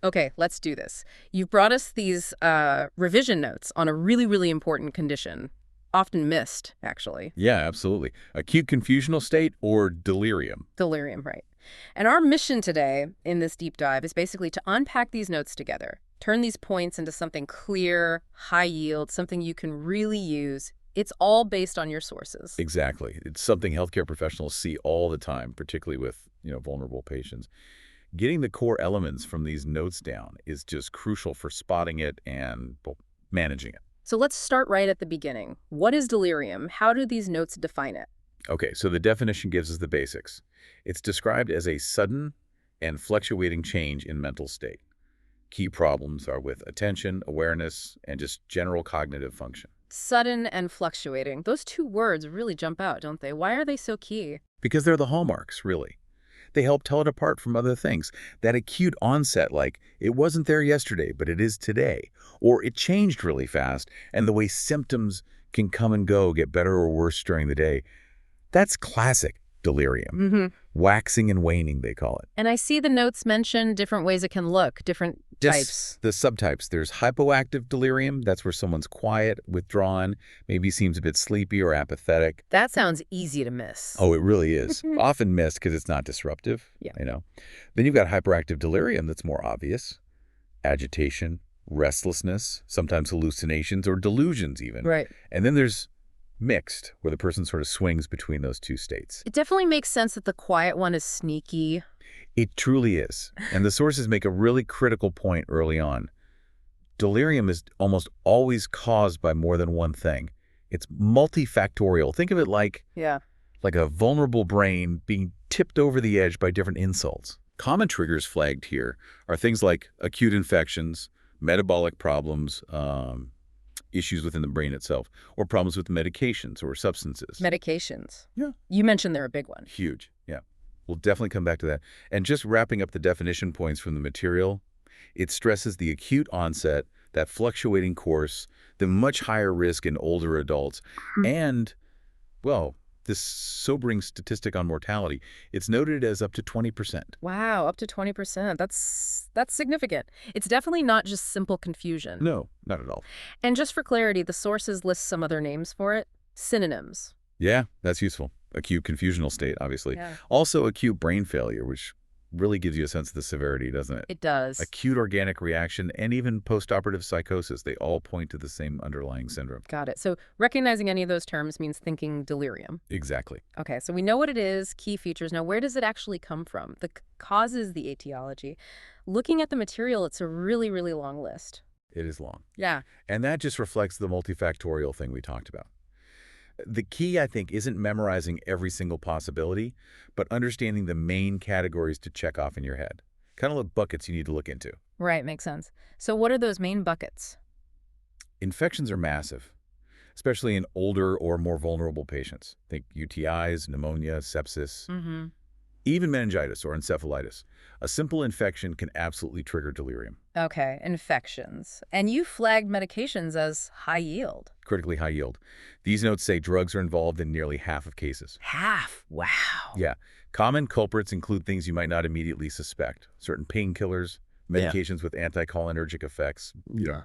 Okay, let's do this. You've brought us these revision notes on a really, really important condition, often missed, actually. Yeah, absolutely. Acute confusional state or delirium. Delirium, right. And our mission today in this deep dive is basically to unpack these notes together, turn these points into something clear, high yield, something you can really use. It's all based on your sources. Exactly. It's something healthcare professionals see all the time, particularly with, vulnerable patients. Getting the core elements from these notes down is just crucial for spotting it and, well, managing it. So let's start right at the beginning. What is delirium? How do these notes define it? Okay, so the definition gives us the basics. It's described as a sudden and fluctuating change in mental state. Key problems are with attention, awareness, and just general cognitive function. Sudden and fluctuating. Those two words really jump out, don't they? Why are they so key? Because they're the hallmarks, really. They help tell it apart from other things. That acute onset, like, it wasn't there yesterday, but it is today. Or it changed really fast, and the way symptoms can come and go, get better or worse during the day. That's classic delirium. Waxing and waning, they call it. And I see the notes mention different ways it can look, different types. The subtypes. There's hypoactive delirium. That's where someone's quiet, withdrawn, maybe seems a bit sleepy or apathetic. That sounds easy to miss. Oh, it really is. Often missed because it's not disruptive. Yeah. Then you've got hyperactive delirium that's more obvious. Agitation, restlessness, sometimes hallucinations or delusions even. Right. And then there's mixed, where the person sort of swings between those two states. It definitely makes sense that the quiet one is sneaky. It truly is. And the sources make a really critical point early on. Delirium is almost always caused by more than one thing. It's multifactorial. Think of it like a vulnerable brain being tipped over the edge by different insults. Common triggers flagged here are things like acute infections, metabolic problems, issues within the brain itself, or problems with medications or substances. Medications. Yeah. You mentioned they're a big one. Huge, yeah. We'll definitely come back to that. And just wrapping up the definition points from the material, it stresses the acute onset, that fluctuating course, the much higher risk in older adults, and, well, this sobering statistic on mortality, it's noted as up to 20%. Wow, up to 20%. That's significant. It's definitely not just simple confusion. No, not at all. And just for clarity, the sources list some other names for it. Synonyms. Yeah, that's useful. Acute confusional state, obviously. Yeah. Also acute brain failure, which really gives you a sense of the severity, doesn't it? It does. Acute organic reaction and even postoperative psychosis, they all point to the same underlying syndrome. Got it. So recognizing any of those terms means thinking delirium. Exactly. Okay, so we know what it is, key features. Now, where does it actually come from? The causes, the etiology. Looking at the material, it's a really, really long list. It is long. Yeah. And that just reflects the multifactorial thing we talked about. The key, I think, isn't memorizing every single possibility, but understanding the main categories to check off in your head. Kind of like buckets you need to look into. Right, makes sense. So what are those main buckets? Infections are massive, especially in older or more vulnerable patients. Think UTIs, pneumonia, sepsis, even meningitis or encephalitis. A simple infection can absolutely trigger delirium. Okay, infections. And you flagged medications as high yield. Critically high yield. These notes say drugs are involved in nearly half of cases. Half? Wow. Yeah. Common culprits include things you might not immediately suspect. Certain painkillers, medications with anticholinergic effects,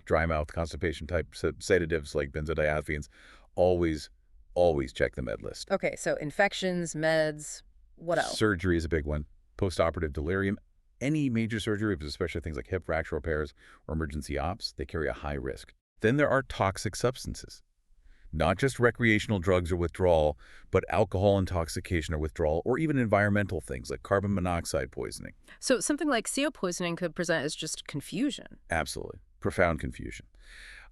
dry mouth, constipation type sedatives like benzodiazepines. Always check the med list. Okay, so infections, meds, what else? Surgery is a big one. Postoperative delirium. Any major surgery, especially things like hip fracture repairs or emergency ops, they carry a high risk. Then there are toxic substances. Not just recreational drugs or withdrawal, but alcohol intoxication or withdrawal, or even environmental things like carbon monoxide poisoning. So something like CO poisoning could present as just confusion. Absolutely. Profound confusion.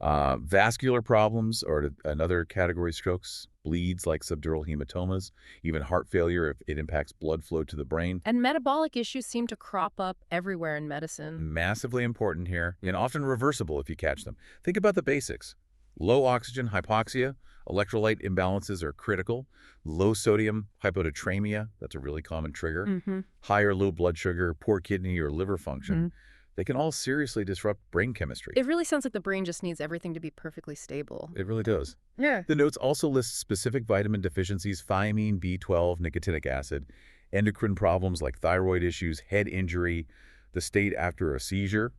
Vascular problems or another category, strokes, bleeds like subdural hematomas, even heart failure if it impacts blood flow to the brain. And metabolic issues seem to crop up everywhere in medicine. Massively important here, and often reversible if you catch them. Think about the basics. Low oxygen hypoxia, electrolyte imbalances are critical. Low sodium hyponatraemia, that's a really common trigger. High or low blood sugar, poor kidney or liver function. They can all seriously disrupt brain chemistry. It really sounds like the brain just needs everything to be perfectly stable. It really does. Yeah. The notes also list specific vitamin deficiencies, thiamine, B12, nicotinic acid, endocrine problems like thyroid issues, head injury, the state after a seizure,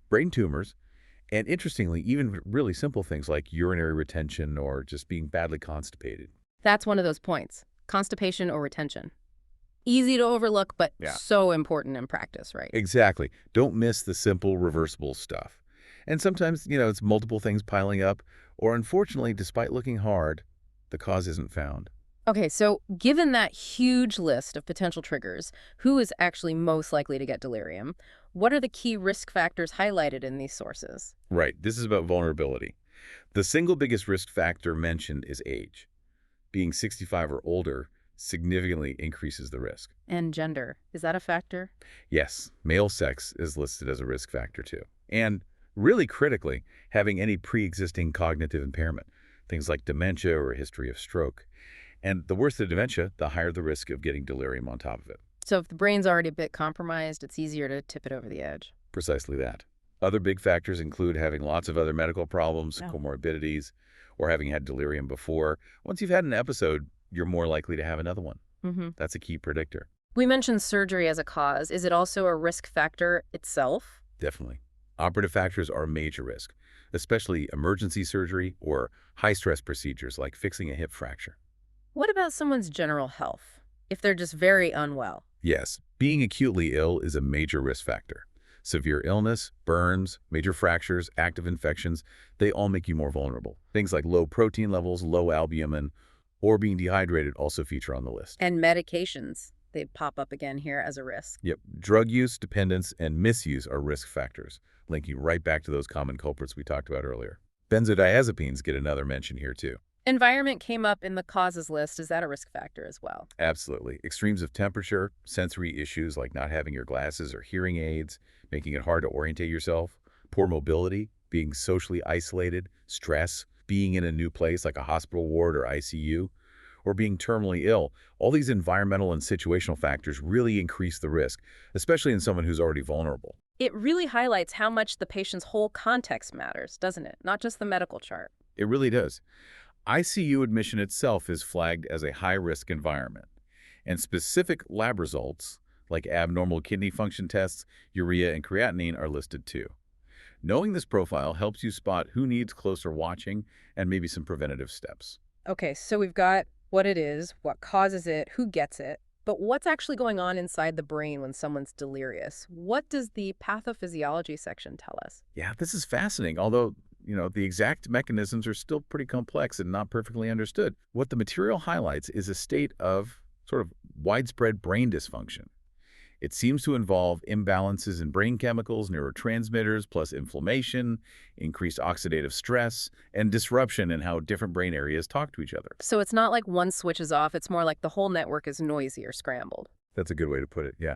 brain tumors, and interestingly, even really simple things like urinary retention or just being badly constipated. That's one of those points. Constipation or retention. Easy to overlook, but Yeah. so important in practice, right? Exactly. Don't miss the simple reversible stuff. And sometimes, it's multiple things piling up, or unfortunately, despite looking hard, the cause isn't found. Okay, so given that huge list of potential triggers, who is actually most likely to get delirium? What are the key risk factors highlighted in these sources? Right. This is about vulnerability. The single biggest risk factor mentioned is age. Being 65 or older significantly increases the risk. And gender, is that a factor? Yes, male sex is listed as a risk factor too. And really critically, having any pre-existing cognitive impairment, things like dementia or a history of stroke. And the worse the dementia, the higher the risk of getting delirium on top of it. So if the brain's already a bit compromised, it's easier to tip it over the edge. Precisely that. Other big factors include having lots of other medical problems, Yeah. comorbidities, or having had delirium before. Once you've had an episode, you're more likely to have another one. That's a key predictor. We mentioned surgery as a cause. Is it also a risk factor itself? Definitely. Operative factors are a major risk, especially emergency surgery or high-stress procedures like fixing a hip fracture. What about someone's general health, if they're just very unwell? Yes, being acutely ill is a major risk factor. Severe illness, burns, major fractures, active infections, they all make you more vulnerable. Things like low protein levels, low albumin, or being dehydrated also feature on the list. And medications, they pop up again here as a risk. Yep, drug use, dependence, and misuse are risk factors, linking right back to those common culprits we talked about earlier. Benzodiazepines get another mention here too. Environment came up in the causes list. Is that a risk factor as well? Absolutely. Extremes of temperature, sensory issues like not having your glasses or hearing aids, making it hard to orientate yourself, poor mobility, being socially isolated, stress, being in a new place like a hospital ward or ICU, or being terminally ill. All these environmental and situational factors really increase the risk, especially in someone who's already vulnerable. It really highlights how much the patient's whole context matters, doesn't it? Not just the medical chart. It really does. ICU admission itself is flagged as a high-risk environment, and specific lab results like abnormal kidney function tests, urea, and creatinine are listed too. Knowing this profile helps you spot who needs closer watching and maybe some preventative steps. Okay, so we've got what it is, what causes it, who gets it, but what's actually going on inside the brain when someone's delirious? What does the pathophysiology section tell us? Yeah, this is fascinating, although the exact mechanisms are still pretty complex and not perfectly understood. What the material highlights is a state of sort of widespread brain dysfunction. It seems to involve imbalances in brain chemicals, neurotransmitters, plus inflammation, increased oxidative stress, and disruption in how different brain areas talk to each other. So it's not like one switches off, it's more like the whole network is noisy or scrambled. That's a good way to put it, yeah.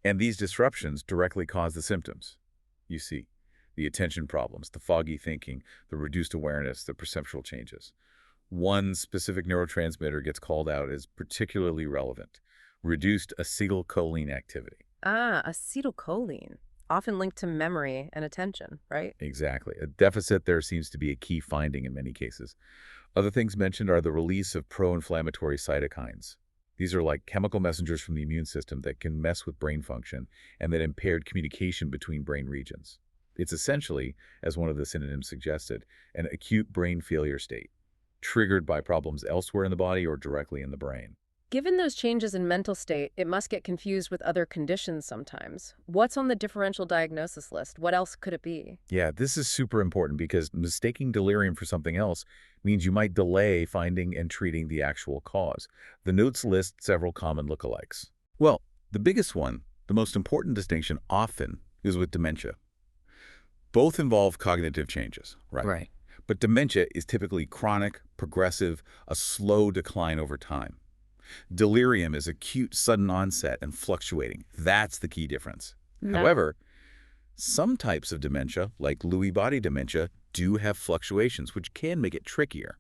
And these disruptions directly cause the symptoms. You see, the attention problems, the foggy thinking, the reduced awareness, the perceptual changes. One specific neurotransmitter gets called out as particularly relevant: reduced acetylcholine activity. Ah, acetylcholine, often linked to memory and attention, right? Exactly. A deficit there seems to be a key finding in many cases. Other things mentioned are the release of pro-inflammatory cytokines. These are like chemical messengers from the immune system that can mess with brain function and that impaired communication between brain regions. It's essentially, as one of the synonyms suggested, an acute brain failure state, triggered by problems elsewhere in the body or directly in the brain. Given those changes in mental state, it must get confused with other conditions sometimes. What's on the differential diagnosis list? What else could it be? Yeah, this is super important because mistaking delirium for something else means you might delay finding and treating the actual cause. The notes list several common lookalikes. Well, the biggest one, the most important distinction often, is with dementia. Both involve cognitive changes, right? Right. But dementia is typically chronic, progressive, a slow decline over time. Delirium is acute, sudden onset and fluctuating. That's the key difference. No. However, some types of dementia, like Lewy body dementia, do have fluctuations, which can make it trickier,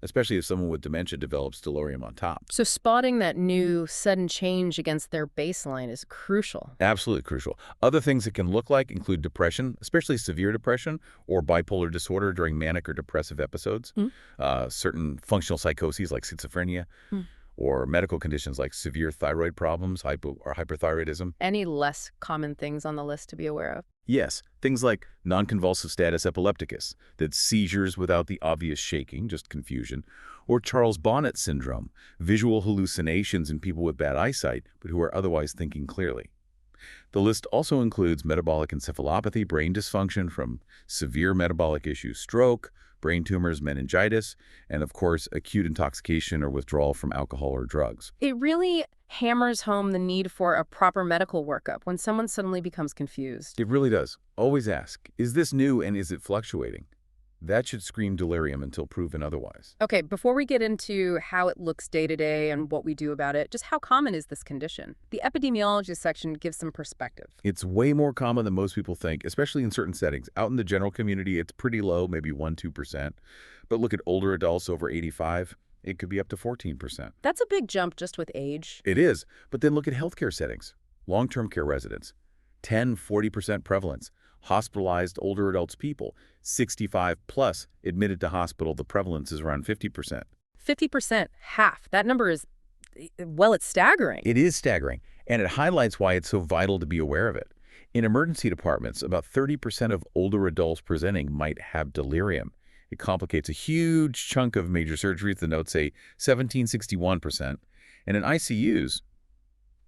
especially if someone with dementia develops delirium on top. So spotting that new sudden change against their baseline is crucial. Absolutely crucial. Other things it can look like include depression, especially severe depression, or bipolar disorder during manic or depressive episodes, certain functional psychoses like schizophrenia, or medical conditions like severe thyroid problems, or hyperthyroidism. Any less common things on the list to be aware of? Yes, things like non-convulsive status epilepticus, that's seizures without the obvious shaking, just confusion, or Charles Bonnet syndrome, visual hallucinations in people with bad eyesight, but who are otherwise thinking clearly. The list also includes metabolic encephalopathy, brain dysfunction from severe metabolic issues, stroke, brain tumors, meningitis, and of course, acute intoxication or withdrawal from alcohol or drugs. It really hammers home the need for a proper medical workup when someone suddenly becomes confused. It really does. Always ask, is this new and is it fluctuating? That should scream delirium until proven otherwise. Okay, before we get into how it looks day to day and what we do about it, just how common is this condition? The epidemiology section gives some perspective. It's way more common than most people think, especially in certain settings. Out in the general community, it's pretty low, maybe 1–2%. But look at older adults over 85, it could be up to 14%. That's a big jump just with age. It is, but then look at healthcare settings. Long-term care residents, 10–40% prevalence. Hospitalized older adults people, 65 plus, admitted to hospital, the prevalence is around 50%. 50%, half. That number is, well, it's staggering. It is staggering, and it highlights why it's so vital to be aware of it. In emergency departments, about 30% of older adults presenting might have delirium. It complicates a huge chunk of major surgeries, the notes say 17–61%. And in ICUs,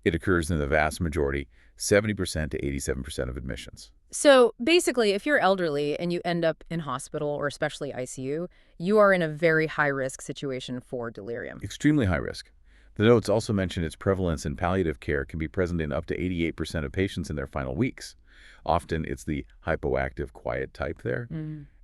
it occurs in the vast majority, 70% to 87% of admissions. So basically, if you're elderly and you end up in hospital or especially ICU, you are in a very high-risk situation for delirium. Extremely high risk. The notes also mention its prevalence in palliative care can be present in up to 88% of patients in their final weeks. Often it's the hypoactive quiet type there.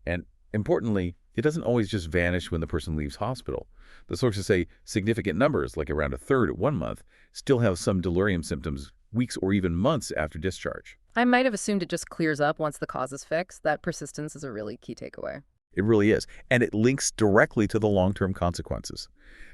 And importantly, it doesn't always just vanish when the person leaves hospital. The sources say significant numbers, like around a third at 1 month, still have some delirium symptoms weeks or even months after discharge. I might have assumed it just clears up once the cause is fixed. That persistence is a really key takeaway. It really is, and it links directly to the long-term consequences.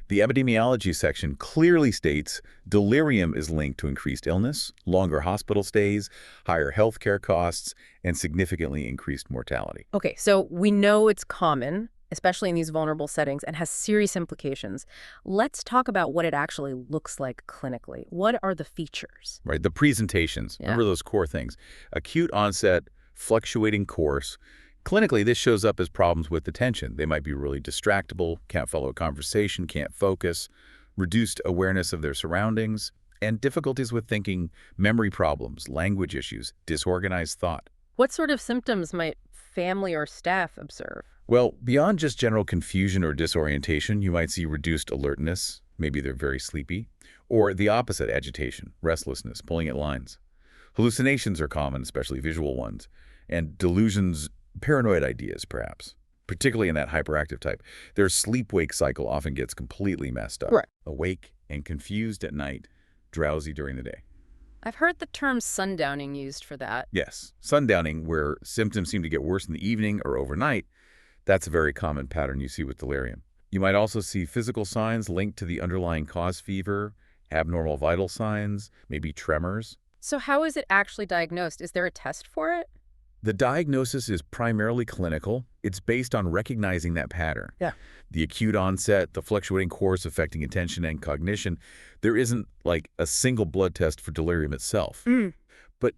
The epidemiology section clearly states delirium is linked to increased illness, longer hospital stays, higher healthcare costs, and significantly increased mortality. Okay, so we know it's common, especially in these vulnerable settings, and has serious implications. Let's talk about what it actually looks like clinically. What are the features? Right, the presentations. Yeah. Remember those core things. Acute onset, fluctuating course. Clinically, this shows up as problems with attention. They might be really distractible, can't follow a conversation, can't focus, reduced awareness of their surroundings, and difficulties with thinking, memory problems, language issues, disorganized thought. What sort of symptoms might family or staff observe? Well, beyond just general confusion or disorientation, you might see reduced alertness, maybe they're very sleepy, or the opposite, agitation, restlessness, pulling at lines. Hallucinations are common, especially visual ones, and delusions, paranoid ideas, perhaps, particularly in that hyperactive type. Their sleep-wake cycle often gets completely messed up. Right. Awake and confused at night, drowsy during the day. I've heard the term sundowning used for that. Yes, sundowning, where symptoms seem to get worse in the evening or overnight, that's a very common pattern you see with delirium. You might also see physical signs linked to the underlying cause, fever, abnormal vital signs, maybe tremors. So how is it actually diagnosed? Is there a test for it? The diagnosis is primarily clinical. It's based on recognizing that pattern. Yeah. The acute onset, the fluctuating course affecting attention and cognition. There isn't like a single blood test for delirium itself. But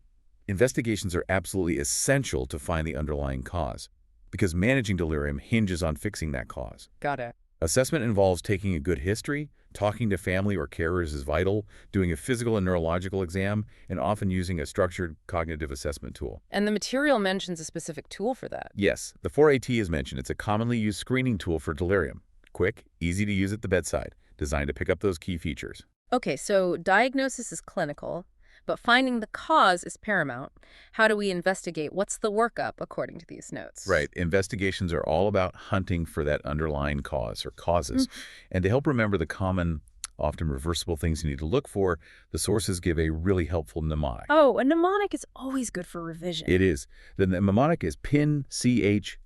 investigations are absolutely essential to find the underlying cause, because managing delirium hinges on fixing that cause. Got it. Assessment involves taking a good history, talking to family or carers is vital, doing a physical and neurological exam, and often using a structured cognitive assessment tool. And the material mentions a specific tool for that. Yes, the 4AT is mentioned. It's a commonly used screening tool for delirium. Quick, easy to use at the bedside, designed to pick up those key features. Okay, so diagnosis is clinical, but finding the cause is paramount. How do we investigate? What's the workup according to these notes? Right. Investigations are all about hunting for that underlying cause or causes. And to help remember the common, often reversible things you need to look for, the sources give a really helpful mnemonic. Oh, a mnemonic is always good for revision. It is. The mnemonic is PINCHME.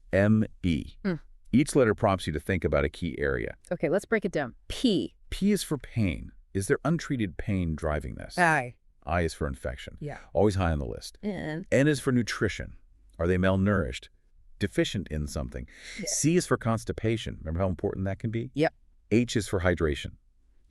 Each letter prompts you to think about a key area. Okay, let's break it down. P. P is for pain. Is there untreated pain driving this? I. I is for infection. Yeah. Always high on the list. And N is for nutrition. Are they malnourished? Deficient in something? Yeah. C is for constipation. Remember how important that can be? Yep. H is for hydration.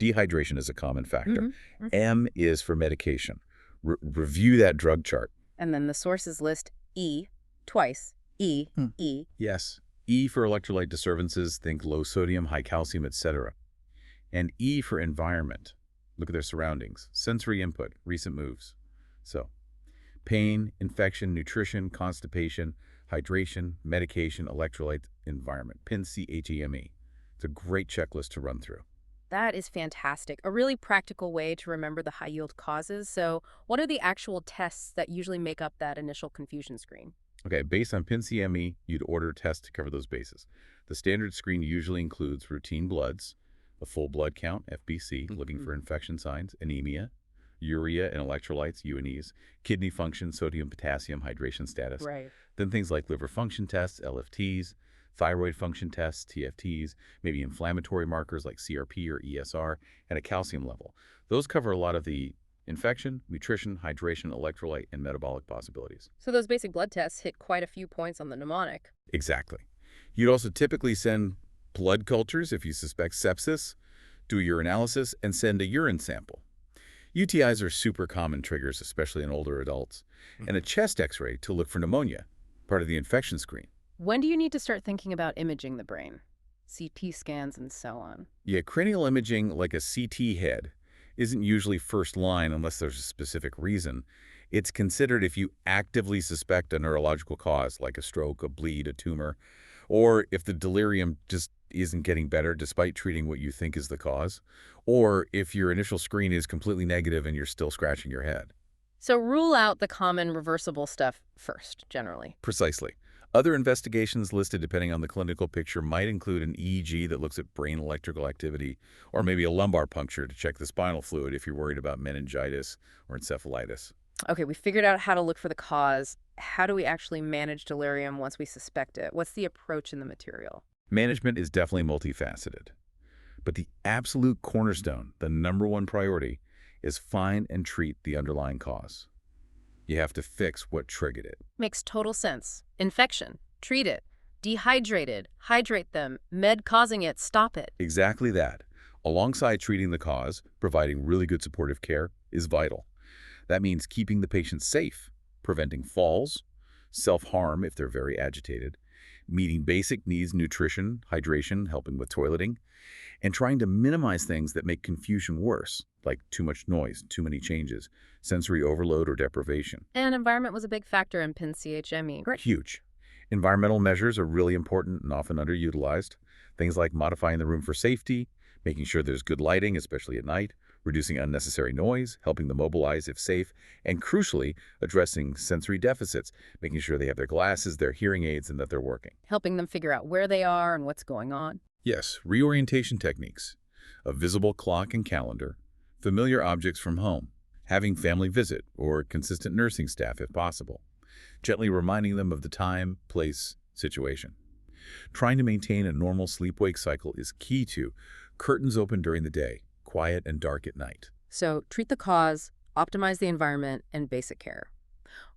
Dehydration is a common factor. Mm-hmm. M is for medication. Review that drug chart. And then the sources list E twice. E, Hmm. E. Yes. E for electrolyte disturbances, think low sodium, high calcium, etc. And E for environment. Look at their surroundings. Sensory input, recent moves. So, pain, infection, nutrition, constipation, hydration, medication, electrolyte, environment. PINCHME. It's a great checklist to run through. That is fantastic. A really practical way to remember the high-yield causes. So what are the actual tests that usually make up that initial confusion screen? Okay, based on PINCHME, you'd order tests to cover those bases. The standard screen usually includes routine bloods, a full blood count, FBC, looking for infection signs, anemia, urea and electrolytes, UNEs, kidney function, sodium, potassium, hydration status. Right. Then things like liver function tests, LFTs, thyroid function tests, TFTs, maybe inflammatory markers like CRP or ESR, and a calcium level. Those cover a lot of the infection, nutrition, hydration, electrolyte, and metabolic possibilities. So those basic blood tests hit quite a few points on the mnemonic. Exactly. You'd also typically send blood cultures if you suspect sepsis, do a urinalysis, and send a urine sample. UTIs are super common triggers, especially in older adults, and a chest x-ray to look for pneumonia, part of the infection screen. When do you need to start thinking about imaging the brain? CT scans and so on. Yeah, cranial imaging, like a CT head, isn't usually first line unless there's a specific reason. It's considered if you actively suspect a neurological cause, like a stroke, a bleed, a tumor, or if the delirium just isn't getting better despite treating what you think is the cause, or if your initial screen is completely negative and you're still scratching your head. So rule out the common reversible stuff first, generally. Precisely. Other investigations listed depending on the clinical picture might include an EEG that looks at brain electrical activity, or maybe a lumbar puncture to check the spinal fluid if you're worried about meningitis or encephalitis. Okay, we figured out how to look for the cause. How do we actually manage delirium once we suspect it? What's the approach in the material? Management is definitely multifaceted, but the absolute cornerstone, the number one priority, is find and treat the underlying cause. You have to fix what triggered it. Makes total sense. Infection, treat it. Dehydrated, hydrate them. Med causing it, stop it. Exactly that. Alongside treating the cause, providing really good supportive care is vital. That means keeping the patient safe, preventing falls, self-harm if they're very agitated, meeting basic needs, nutrition, hydration, helping with toileting, and trying to minimize things that make confusion worse, like too much noise, too many changes, sensory overload, or deprivation. And environment was a big factor in PINCHME. Great. Huge. Environmental measures are really important and often underutilized. Things like modifying the room for safety, making sure there's good lighting, especially at night, reducing unnecessary noise, helping them mobilize if safe, and crucially, addressing sensory deficits, making sure they have their glasses, their hearing aids, and that they're working. Helping them figure out where they are and what's going on. Yes, reorientation techniques, a visible clock and calendar, familiar objects from home, having family visit or consistent nursing staff if possible, gently reminding them of the time, place, situation. Trying to maintain a normal sleep-wake cycle is key to curtains open during the day, quiet and dark at night. So treat the cause, optimize the environment, and basic care.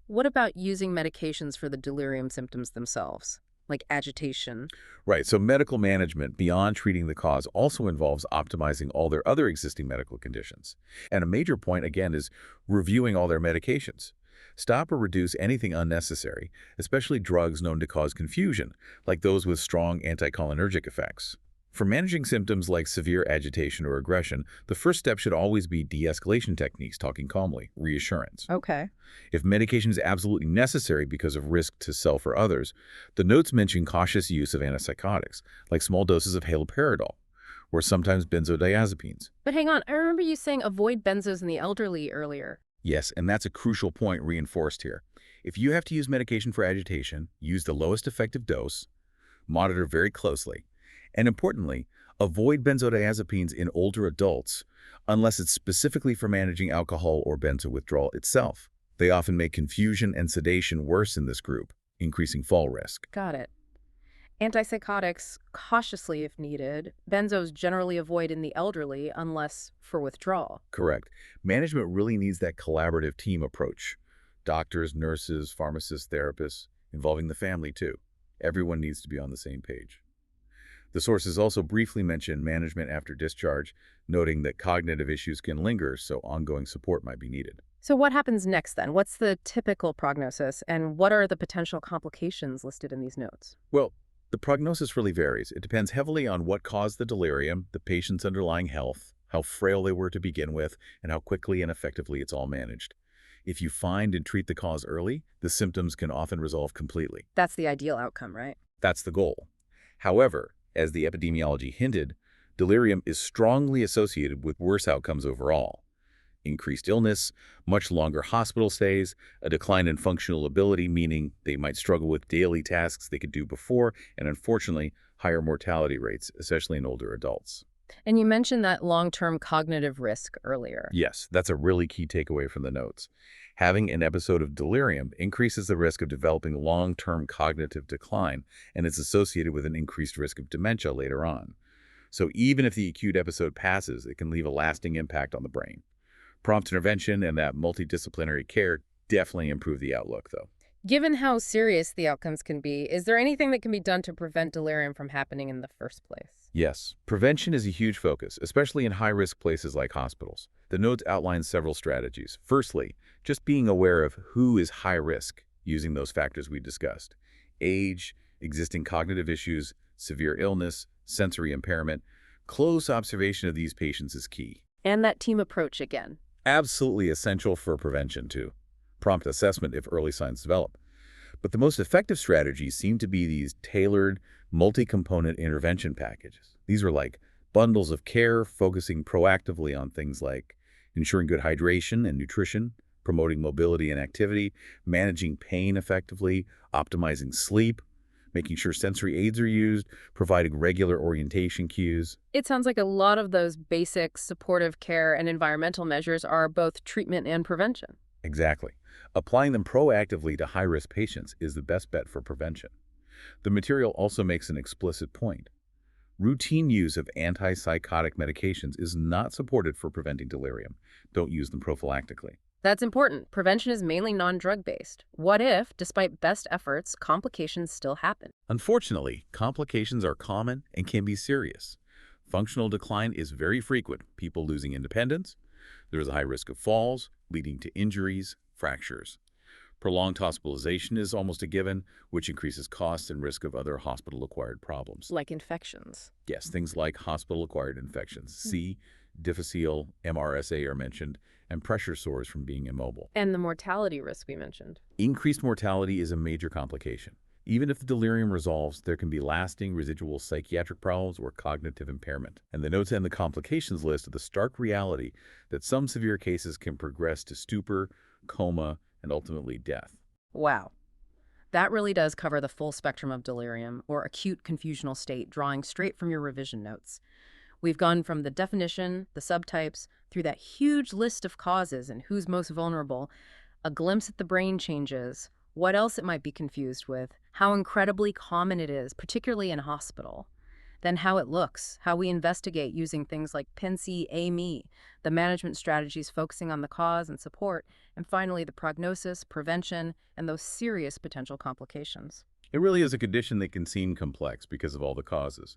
What about using medications for the delirium symptoms themselves, like agitation? Right, so medical management beyond treating the cause also involves optimizing all their other existing medical conditions. And a major point, again, is reviewing all their medications. Stop or reduce anything unnecessary, especially drugs known to cause confusion, like those with strong anticholinergic effects. For managing symptoms like severe agitation or aggression, the first step should always be de-escalation techniques, talking calmly, reassurance. Okay. If medication is absolutely necessary because of risk to self or others, the notes mention cautious use of antipsychotics, like small doses of haloperidol, or sometimes benzodiazepines. But hang on, I remember you saying avoid benzos in the elderly earlier. Yes, and that's a crucial point reinforced here. If you have to use medication for agitation, use the lowest effective dose, monitor very closely, and importantly, avoid benzodiazepines in older adults unless it's specifically for managing alcohol or benzo withdrawal itself. They often make confusion and sedation worse in this group, increasing fall risk. Got it. Antipsychotics, cautiously if needed. Benzos generally avoid in the elderly unless for withdrawal. Correct. Management really needs that collaborative team approach. Doctors, nurses, pharmacists, therapists, involving the family too. Everyone needs to be on the same page. The sources also briefly mention management after discharge, noting that cognitive issues can linger, so ongoing support might be needed. So what happens next then? What's the typical prognosis, and what are the potential complications listed in these notes? Well, the prognosis really varies. It depends heavily on what caused the delirium, the patient's underlying health, how frail they were to begin with, and how quickly and effectively it's all managed. If you find and treat the cause early, the symptoms can often resolve completely. That's the ideal outcome, right? That's the goal. However, as the epidemiology hinted, delirium is strongly associated with worse outcomes overall. Increased illness, much longer hospital stays, a decline in functional ability, meaning they might struggle with daily tasks they could do before, and unfortunately, higher mortality rates, especially in older adults. And you mentioned that long-term cognitive risk earlier. Yes, that's a really key takeaway from the notes. Having an episode of delirium increases the risk of developing long-term cognitive decline, and it's associated with an increased risk of dementia later on. So even if the acute episode passes, it can leave a lasting impact on the brain. Prompt intervention and that multidisciplinary care definitely improve the outlook, though. Given how serious the outcomes can be, is there anything that can be done to prevent delirium from happening in the first place? Yes, prevention is a huge focus, especially in high-risk places like hospitals. The notes outline several strategies. Firstly, just being aware of who is high risk, using those factors we discussed. Age, existing cognitive issues, severe illness, sensory impairment. Close observation of these patients is key. And that team approach again. Absolutely essential for prevention, too. Prompt assessment if early signs develop. But the most effective strategies seem to be these tailored, multi-component intervention packages. These are like bundles of care focusing proactively on things like ensuring good hydration and nutrition, promoting mobility and activity, managing pain effectively, optimizing sleep, making sure sensory aids are used, providing regular orientation cues. It sounds like a lot of those basic supportive care and environmental measures are both treatment and prevention. Exactly. Applying them proactively to high-risk patients is the best bet for prevention. The material also makes an explicit point. Routine use of antipsychotic medications is not supported for preventing delirium. Don't use them prophylactically. That's important. Prevention is mainly non-drug-based. What if, despite best efforts, complications still happen? Unfortunately, complications are common and can be serious. Functional decline is very frequent, people losing independence. There is a high risk of falls, leading to injuries, fractures. Prolonged hospitalization is almost a given, which increases costs and risk of other hospital-acquired problems. Like infections. Yes, things like hospital-acquired infections. C, difficile, MRSA are mentioned, and pressure sores from being immobile. And the mortality risk we mentioned. Increased mortality is a major complication. Even if the delirium resolves, there can be lasting residual psychiatric problems or cognitive impairment. And the notes end the complications list with the stark reality that some severe cases can progress to stupor, coma, and ultimately death. Wow. That really does cover the full spectrum of delirium, or acute confusional state, drawing straight from your revision notes. We've gone from the definition, the subtypes, through that huge list of causes and who's most vulnerable, a glimpse at the brain changes, what else it might be confused with, how incredibly common it is, particularly in hospital. Then how it looks, how we investigate using things like PINCHME, the management strategies focusing on the cause and support, and finally the prognosis, prevention, and those serious potential complications. It really is a condition that can seem complex because of all the causes.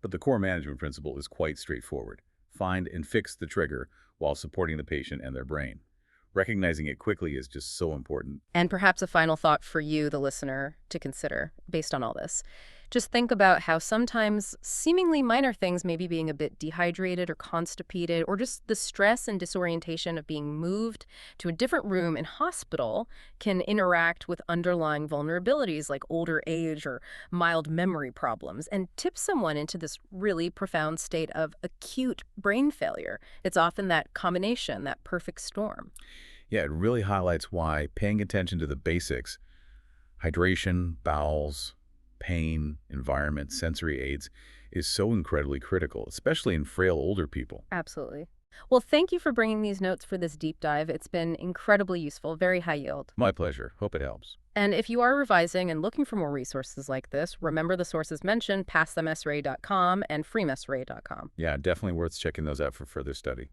But the core management principle is quite straightforward. Find and fix the trigger while supporting the patient and their brain. Recognizing it quickly is just so important. And perhaps a final thought for you, the listener, to consider based on all this. Just think about how sometimes seemingly minor things, maybe being a bit dehydrated or constipated, or just the stress and disorientation of being moved to a different room in hospital, can interact with underlying vulnerabilities like older age or mild memory problems and tip someone into this really profound state of acute brain failure. It's often that combination, that perfect storm. Yeah, it really highlights why paying attention to the basics, hydration, bowels, pain, environment, sensory aids, is so incredibly critical, especially in frail older people. Absolutely. Well, thank you for bringing these notes for this deep dive. It's been incredibly useful, very high yield. My pleasure. Hope it helps. And if you are revising and looking for more resources like this, remember the sources mentioned, passthemsra.com and freemsra.com. Yeah, definitely worth checking those out for further study.